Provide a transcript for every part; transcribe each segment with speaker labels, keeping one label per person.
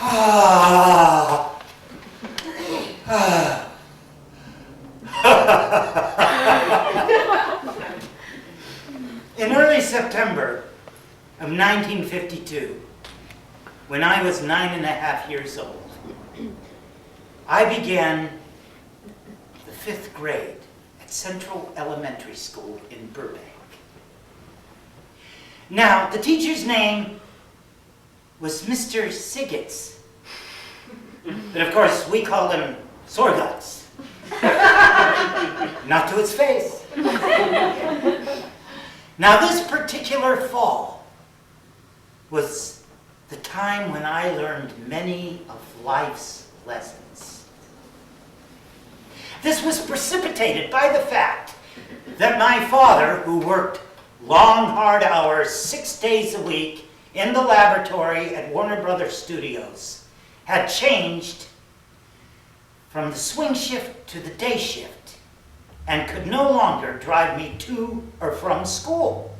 Speaker 1: In early September of 1952, when I was 9.5 years old, I began the 5th grade at Central Elementary School in Burbank. Now, the teacher's name was Mr. Siggets, but of course we called him Sorguts. Not to his face. Now, this particular fall was the time when I learned many of life's lessons. This was precipitated by the fact that my father, who worked long, hard hours, 6 days a week in the laboratory at Warner Brothers Studios, had changed from the swing shift to the day shift and could no longer drive me to or from school.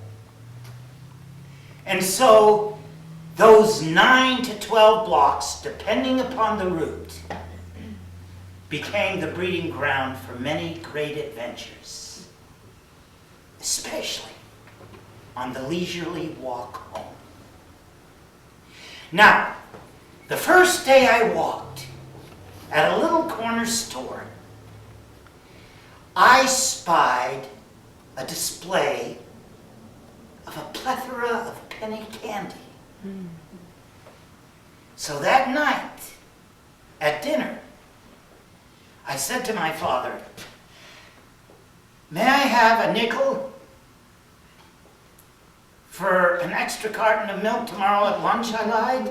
Speaker 1: And so those 9 to 12 blocks, depending upon the route, became the breeding ground for many great adventures, especially on the leisurely walk home. Now, the first day I walked at a little corner store, I spied a display of a plethora of penny candy. So that night, at dinner, I said to my father, "May I have a nickel for an extra carton of milk tomorrow at lunch?" I lied.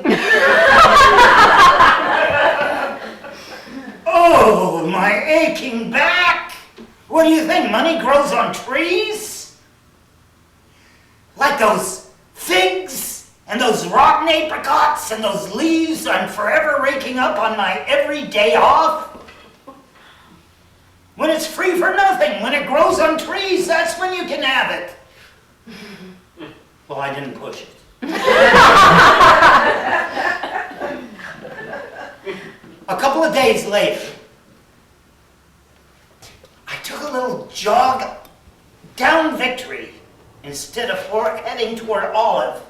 Speaker 1: Oh, my aching back! What do you think, money grows on trees? Like those figs and those rotten apricots and those leaves I'm forever raking up on my every day off? When it's free for nothing, when it grows on trees, that's when you can have it. Well, I didn't push it. A couple of days later, I took a little jog down Victory instead of heading toward Olive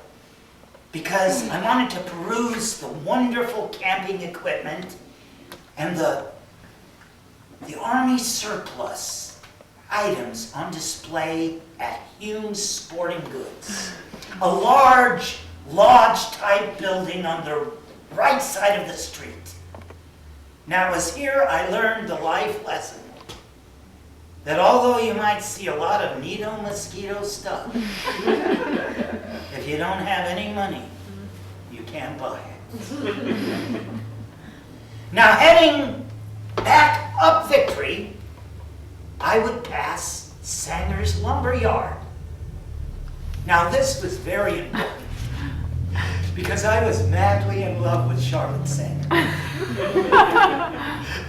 Speaker 1: because I wanted to peruse the wonderful camping equipment and the Army surplus items on display at Hume's Sporting Goods, a large lodge-type building on the right side of the street. Now, it was here I learned the life lesson that although you might see a lot of neato mosquito stuff, if you don't have any money, you can't buy it. Now, heading back up Victory, I would pass Sanger's Lumber Yard. Now, this was very important because I was madly in love with Charlotte Sanger,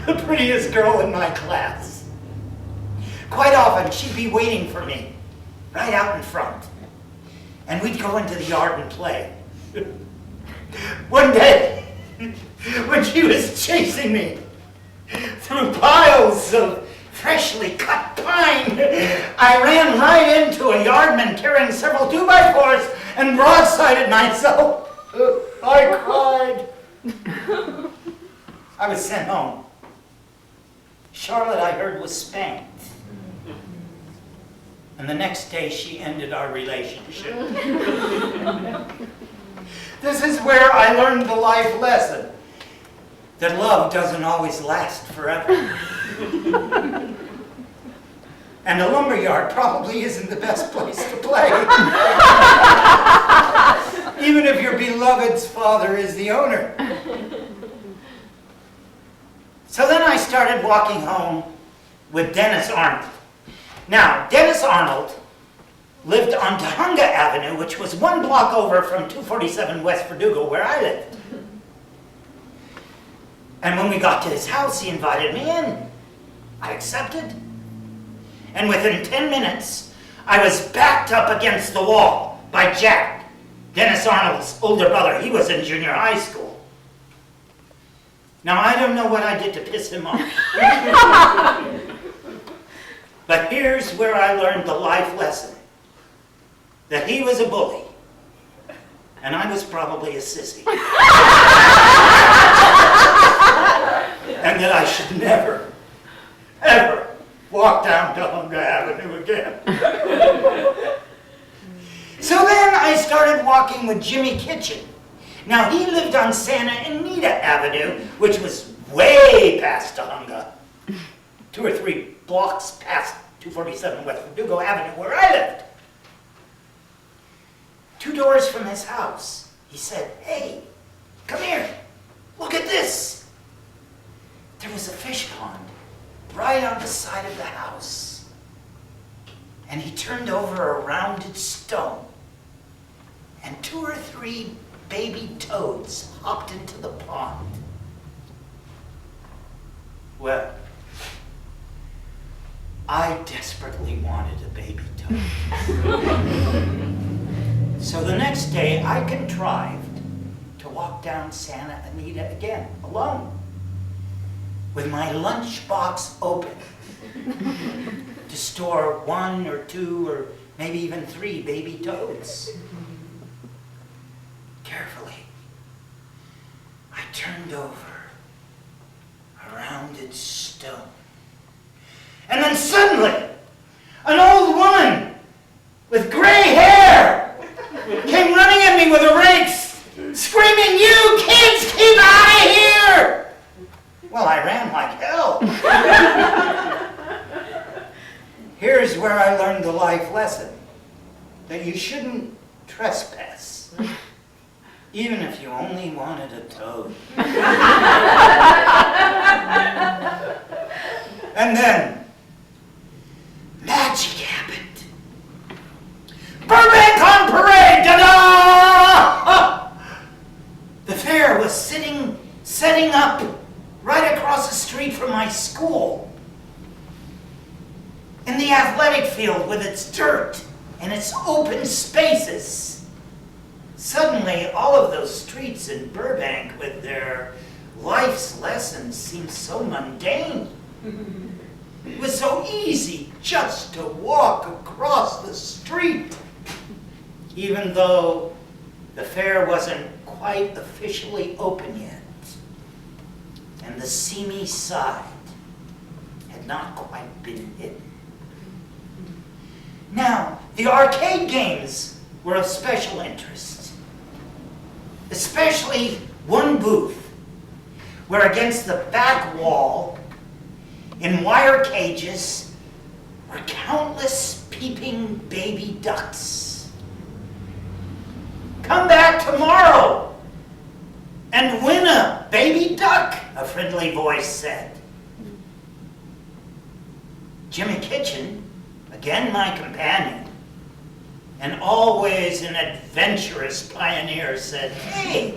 Speaker 1: the prettiest girl in my class. Quite often, she'd be waiting for me right out in front, and we'd go into the yard and play. One day, when she was chasing me through piles of freshly cut pine, I ran right into a yardman carrying several 2x4s and broadsided myself. I cried. I was sent home. Charlotte, I heard, was spanked. And the next day, she ended our relationship. This is where I learned the life lesson that love doesn't always last forever. And the lumberyard probably isn't the best place to play. Even if your beloved's father is the owner. So then I started walking home with Dennis Arnold. Now, Dennis Arnold lived on Tahunga Avenue, which was 1 block over from 247 West Verdugo, where I lived. And when we got to his house, he invited me in. I accepted. And within 10 minutes, I was backed up against the wall by Jack, Dennis Arnold's older brother. He was in junior high school. Now, I don't know what I did to piss him off. But here's where I learned the life lesson. That he was a bully. And I was probably a sissy. And that I should never, ever walk down Delunga Avenue again. So then I started walking with Jimmy Kitchen. Now, he lived on Santa Anita Avenue, which was way past Delunga. 2 or 3 blocks past 247 West Verdugo Avenue, where I lived. 2 doors from his house, he said, "Hey, come here, look at this." There was a fish pond right on the side of the house. And he turned over a rounded stone, and 2 or 3 baby toads hopped into the pond. Well, I desperately wanted a baby toad. So the next day, I contrived to walk down Santa Anita again, alone, with my lunchbox open, to store 1 or 2 or maybe even 3 baby toads. Carefully, I turned over a rounded stone. And then suddenly, an old woman with gray hair came running at me with a rake, screaming, "You kids, keep out of here!" Well, I ran like hell. Here's where I learned the life lesson, that you shouldn't trespass, even if you only wanted a toad. And then, magic happened. Burbank On Parade! Ta-da! The fair was setting up right across the street from my school, in the athletic field with its dirt and its open spaces. Suddenly, all of those streets in Burbank with their life's lessons seemed so mundane. It was so easy just to walk across the street, even though the fair wasn't quite officially open yet, and the seamy side had not quite been hidden. Now, the arcade games were of special interest, especially one booth where against the back wall, in wire cages, were countless peeping baby ducks. "Come back tomorrow and win a baby duck," a friendly voice said. Jimmy Kitchen, again my companion, and always an adventurous pioneer, said, "Hey,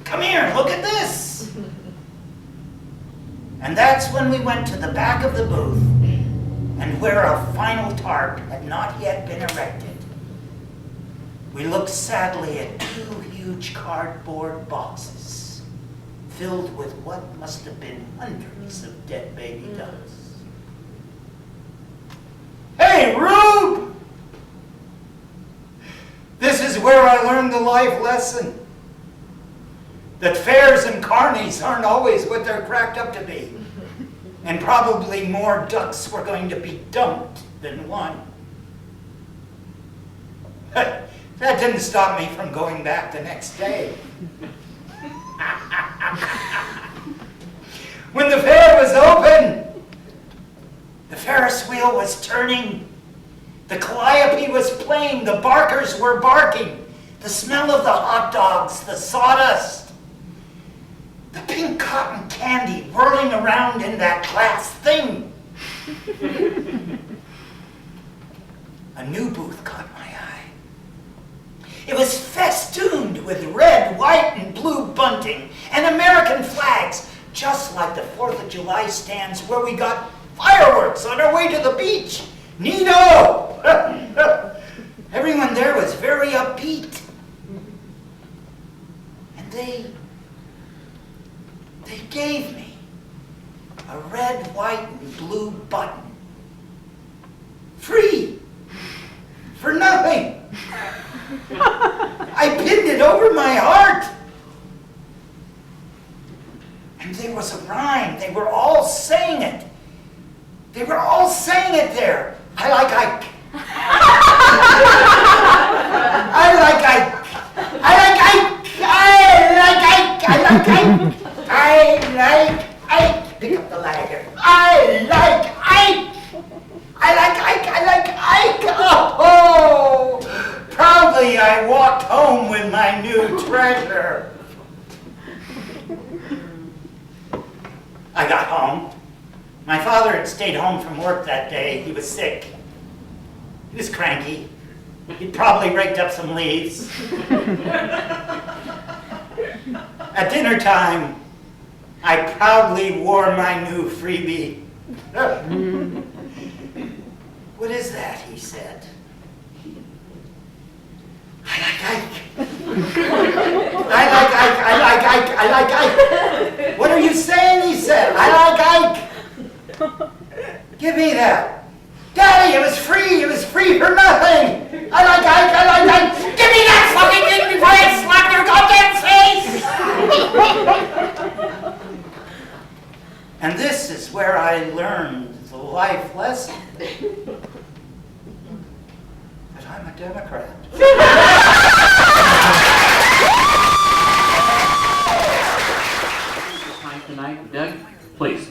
Speaker 1: come here, look at this." And that's when we went to the back of the booth, and where a final tarp had not yet been erected, we looked sadly at 2 huge cardboard boxes filled with what must have been hundreds of dead baby ducks. "Hey, Rube! This is where I learned the life lesson, that fairs and carnies aren't always what they're cracked up to be. And probably more ducks were going to be dumped than won." That didn't stop me from going back the next day. When the fair was open, the Ferris wheel was turning, the calliope was playing, the barkers were barking, the smell of the hot dogs, the sawdust, the pink cotton candy whirling around in that glass thing. A new booth caught my eye. It was festooned with red, white, and blue bunting and American flags, just like the 4th of July stands where we got fireworks on our way to the beach. Neato! Everyone there was very upbeat. And They gave me a red, white, and blue button. Free! For nothing! I pinned it over my heart! And there was a rhyme. They were all saying it. They were all saying it there. I like Ike. I like Ike. I like Ike. I like Ike. I like Ike. I like Ike. Pick up the lager. I like Ike. I like Ike. I like Ike. Oh, proudly I walked home with my new treasure. I got home. My father had stayed home from work that day. He was sick. He was cranky. He'd probably raked up some leaves. At dinner time, I proudly wore my new freebie. What is that? He said. I like Ike. I like Ike. I like Ike. I like Ike. What are you saying? He said. I like Ike. Give me that. Daddy, it was free. It was free for nothing. I like Ike. I like Ike. Give me that fucking thing before I slap your goddamn face. And this is where I learned the life lesson. That I'm a Democrat.
Speaker 2: Time tonight, Doug, please.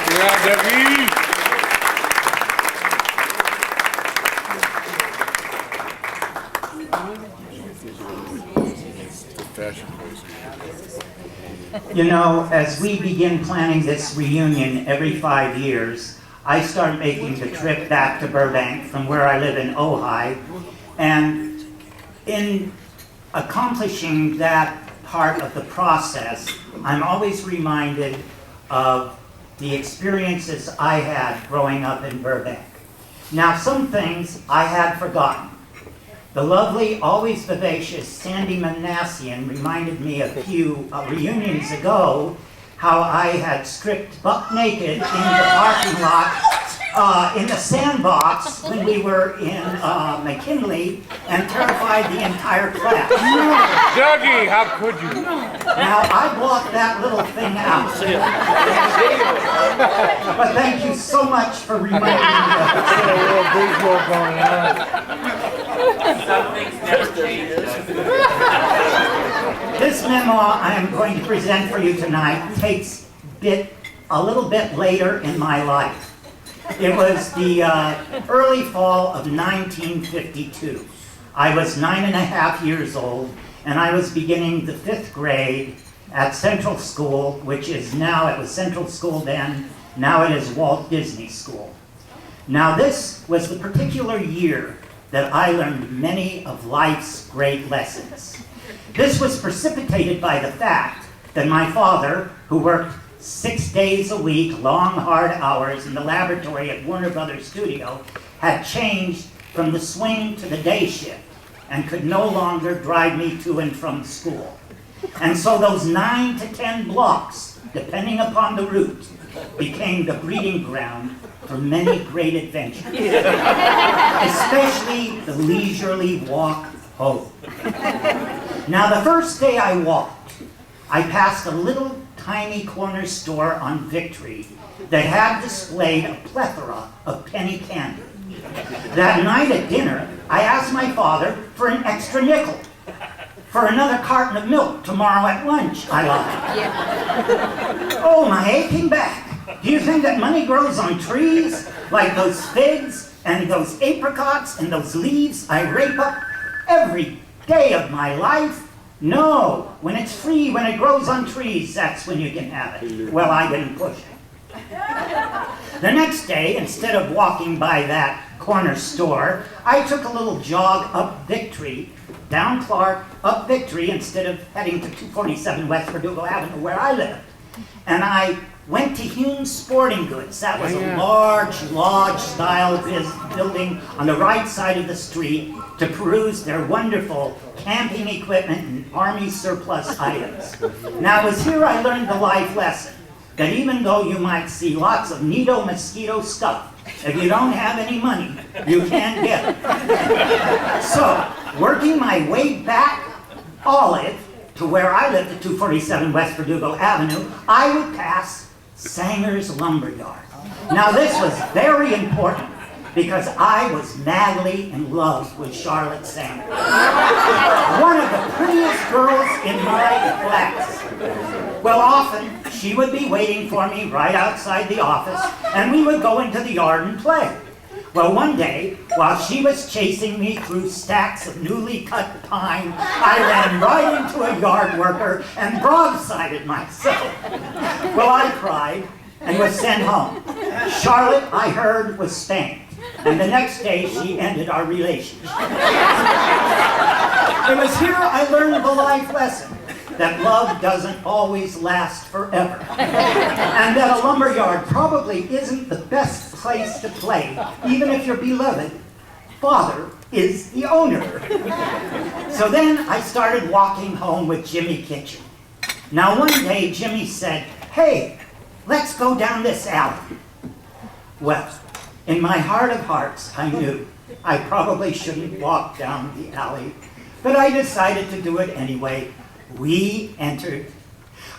Speaker 3: Yeah, Dougie.
Speaker 1: You know, as we begin planning this reunion every 5 years, I start making the trip back to Burbank from where I live in Ojai. And in accomplishing that part of the process, I'm always reminded of the experiences I had growing up in Burbank. Now, some things I had forgotten. The lovely, always vivacious Sandy Manassian reminded me a few reunions ago how I had stripped buck naked in the parking lot in the sandbox when we were in McKinley and terrified the entire class.
Speaker 3: Dougie, how could you?
Speaker 1: Now, I blocked that little thing out. But thank you so much for reminding me of
Speaker 2: Some things never change, Doug.
Speaker 1: This memoir I am going to present for you tonight takes a little bit later in my life. It was the early fall of 1952. I was 9.5 years old, and I was beginning the 5th grade at Central School, which is now, it was Central School then, now it is Walt Disney School. Now this was the particular year that I learned many of life's great lessons. This was precipitated by the fact that my father, who worked 6 days a week, long, hard hours in the laboratory at Warner Brothers Studio, had changed from the swing to the day shift and could no longer drive me to and from school. And so those 9 to 10 blocks, depending upon the route, became the breeding ground for many great adventures, especially the leisurely walk home. Now, the first day I walked, I passed a little tiny corner store on Victory that had displayed a plethora of penny candy. That night at dinner, I asked my father for an extra nickel. For another carton of milk tomorrow at lunch, I lied. Yeah. Oh, my aching back. Do you think that money grows on trees, like those figs and those apricots and those leaves I rape up every day of my life? No, when it's free, when it grows on trees, that's when you can have it. Well, I didn't push it. The next day, instead of walking by that corner store, I took a little jog up Victory, down Clark, up Victory, instead of heading to 247 West Verdugo Avenue, where I live. And I went to Hume's Sporting Goods. That was a large lodge-style building on the right side of the street to peruse their wonderful camping equipment and Army surplus items. Now, it was here I learned the life lesson that even though you might see lots of neato mosquito stuff, if you don't have any money, you can't get it. So, working my way back Olive to where I lived at 247 West Verdugo Avenue, I would pass Sanger's Lumberyard. Now, this was very important because I was madly in love with Charlotte Sanger, one of the prettiest girls in my class. Well, often she would be waiting for me right outside the office, and we would go into the yard and play. Well, one day, while she was chasing me through stacks of newly cut pine, I ran right into a yard worker and broadsided myself. Well, I cried and was sent home. Charlotte, I heard, was spanked, and the next day she ended our relationship. It was here I learned the life lesson that love doesn't always last forever, and that a lumberyard probably isn't the best place to play, even if your beloved father is the owner. So then I started walking home with Jimmy Kitchen. Now one day Jimmy said, "Hey, let's go down this alley." Well, in my heart of hearts, I knew I probably shouldn't walk down the alley, but I decided to do it anyway. We entered.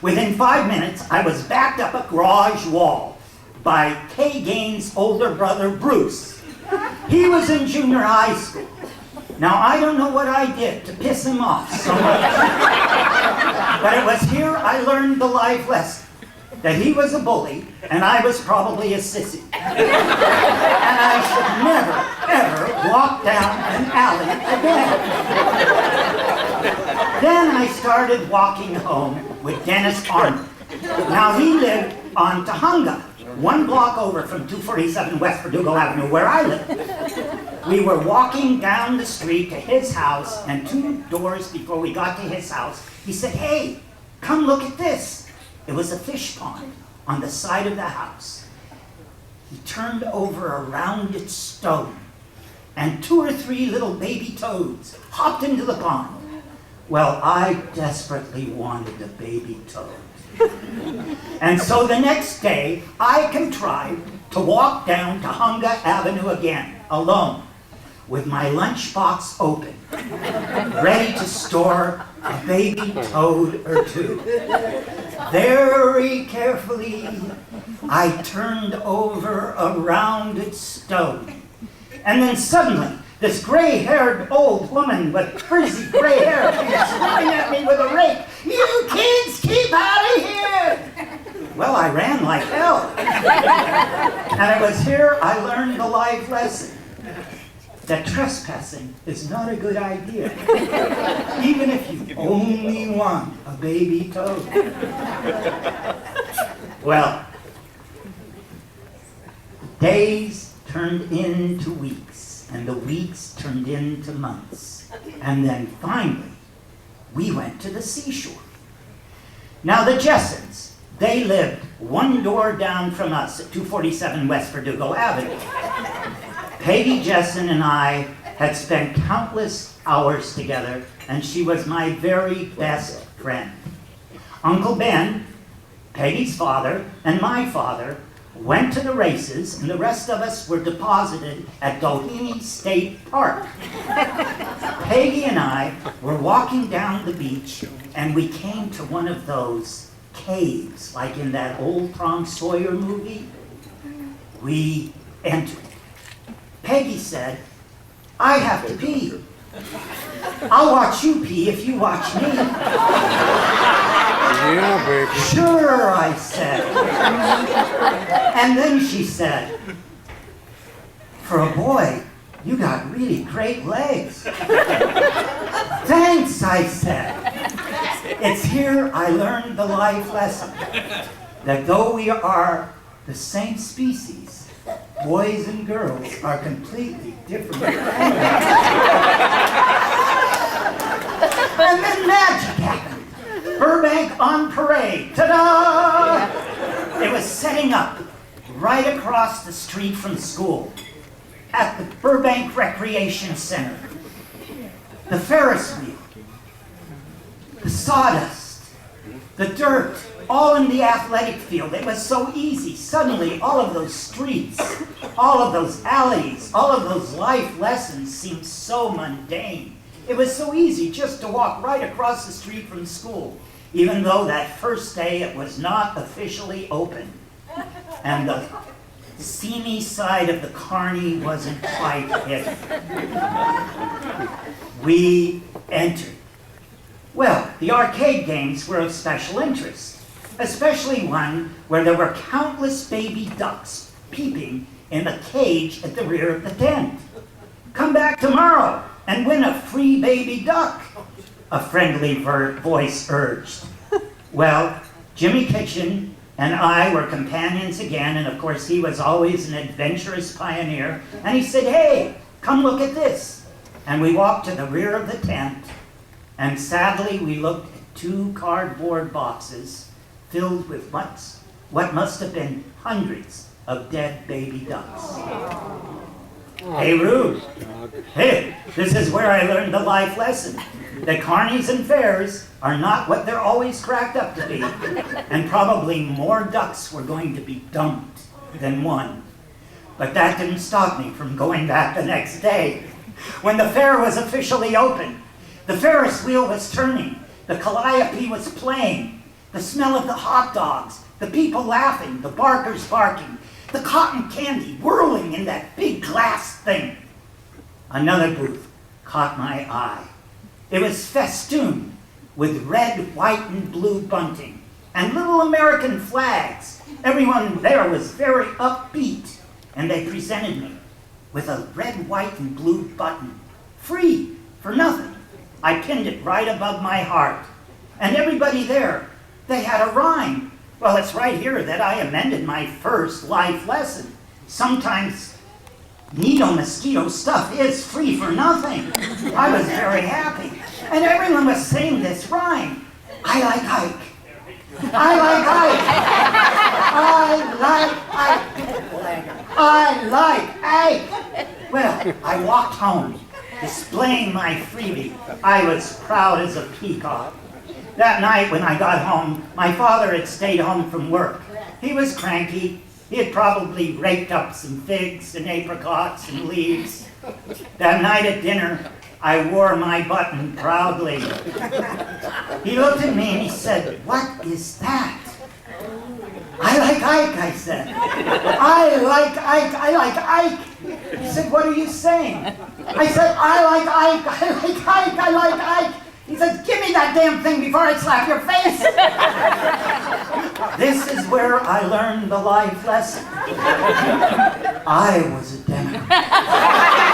Speaker 1: Within 5 minutes, I was backed up a garage wall by Kay Gaines' older brother, Bruce. He was in junior high school. Now, I don't know what I did to piss him off so much, but it was here I learned the life lesson that he was a bully and I was probably a sissy. And I should never, ever walk down an alley again. Then I started walking home with Dennis Arnold. Now he lived on Tahunga, 1 block over from 247 West Verdugo Avenue, where I lived. We were walking down the street to his house, and 2 doors before we got to his house, he said, "Hey, come look at this." It was a fish pond on the side of the house. He turned over a rounded stone, and 2 or 3 little baby toads hopped into the pond. Well, I desperately wanted a baby toad. And so the next day, I contrived to walk down Tahunga Avenue again, alone, with my lunchbox open, ready to store a baby toad or 2. Very carefully, I turned over a rounded stone. And then suddenly, this gray-haired old woman with frizzy gray hair came running at me with a rake. "You kids, keep out of here!" Well, I ran like hell. And it was here I learned the life lesson that trespassing is not a good idea, even if you only want a baby toad. Well, days turned into weeks, and the weeks turned into months. And then finally, we went to the seashore. Now the Jessens, they lived 1 door down from us at 247 West Verdugo Avenue. Peggy Jessen and I had spent countless hours together, and she was my very best friend. Uncle Ben, Peggy's father, and my father went to the races, and the rest of us were deposited at Doheny State Park. Peggy and I were walking down the beach, and we came to one of those caves, like in that old Tom Sawyer movie. We entered. Peggy said, "I have to pee. I'll watch you pee if you watch me."
Speaker 3: Yeah, baby.
Speaker 1: "Sure," I said. And then she said, "For a boy, you got really great legs." "Thanks," I said. It's here I learned the life lesson that though we are the same species, boys and girls are completely different animals. And then magic happened. Burbank On Parade. Ta-da! It was setting up right across the street from school at the Burbank Recreation Center. The Ferris wheel, the sawdust, the dirt, all in the athletic field. It was so easy. Suddenly, all of those streets, all of those alleys, all of those life lessons seemed so mundane. It was so easy just to walk right across the street from school, even though that first day it was not officially open. And the seamy side of the carny wasn't quite hidden. We entered. Well, the arcade games were of special interest, especially one where there were countless baby ducks peeping in the cage at the rear of the tent. Come back tomorrow and win a free baby duck, a friendly voice urged. Well, Jimmy Kitchen and I were companions again, and of course he was always an adventurous pioneer, and he said, "Hey, come look at this." And we walked to the rear of the tent, and sadly we looked at 2 cardboard boxes filled with what must have been hundreds of dead baby ducks. Hey, Rube. Hey, this is where I learned the life lesson. That carnies and fairs are not what they're always cracked up to be. And probably more ducks were going to be dumped than one. But that didn't stop me from going back the next day. When the fair was officially open, the Ferris wheel was turning, the calliope was playing, the smell of the hot dogs, the people laughing, the barkers barking, the cotton candy whirling in that big glass thing. Another booth caught my eye. It was festooned with red, white, and blue bunting and little American flags. Everyone there was very upbeat, and they presented me with a red, white, and blue button, free, for nothing. I pinned it right above my heart. And everybody there, they had a rhyme. Well, it's right here that I amended my first life lesson. Sometimes needle mosquito stuff is free for nothing. I was very happy. And everyone was saying this rhyme. I like Ike. I like Ike. I like Ike. Well, I walked home, displaying my freebie. I was proud as a peacock. That night when I got home, my father had stayed home from work. He was cranky. He had probably raked up some figs and apricots and leaves. That night at dinner, I wore my button proudly. He looked at me and he said, "What is that?" "I like Ike," I said. "I like Ike, I like Ike." He said, "What are you saying?" I said, "I like Ike, I like Ike, I like Ike." He said, "Give me that damn thing before I slap your face." This is where I learned the life lesson. I was a Democrat.